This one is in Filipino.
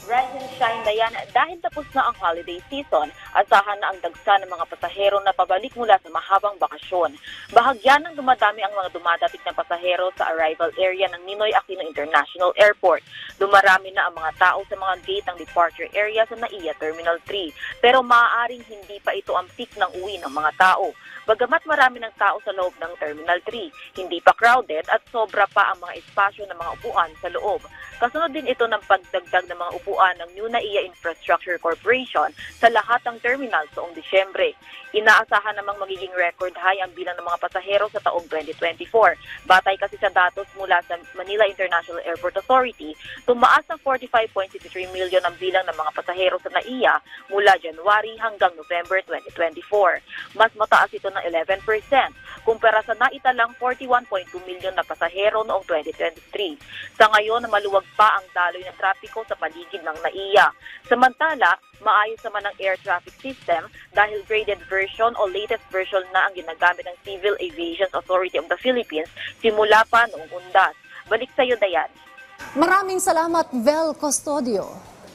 Rise and shine na yan dahil tapos na ang holiday season. Asahan na ang dagsa ng mga pasahero na pabalik mula sa mahabang bakasyon. Bahagyan ng dumadami ang mga dumadating na pasahero sa arrival area ng Ninoy Aquino International Airport. Dumarami na ang mga tao sa mga gate ng departure area sa NAIA Terminal 3. Pero maaaring hindi pa ito ang peak ng uwi ng mga tao. Bagamat marami ng tao sa loob ng Terminal 3, hindi pa crowded at sobra pa ang mga espasyo ng mga upuan sa loob. Kasunod din ito ng pagdagdag ng mga upuan ng New NAIA Infrastructure Corporation sa lahat ng terminal noong Disyembre. Inaasahan namang magiging record high ang bilang ng mga pasahero sa taong 2024. Batay kasi sa datos mula sa Manila International Airport Authority, tumaas ng 45.63 million ang bilang ng mga pasahero sa NAIA mula January hanggang November 2024. Mas mataas ito ng 11% kumpara sa naitalang 41.2 million na pasahero noong 2023. Sa ngayon, maluwag pa ang daloy ng trapiko sa paligid ng NAIA. Samantala, maayos naman ang air traffic system dahil graded version o latest version na ang ginagamit ng Civil Aviation Authority of the Philippines simula pa noong undas. Balik sa iyo, Dayan. Maraming salamat, Vel Custodio.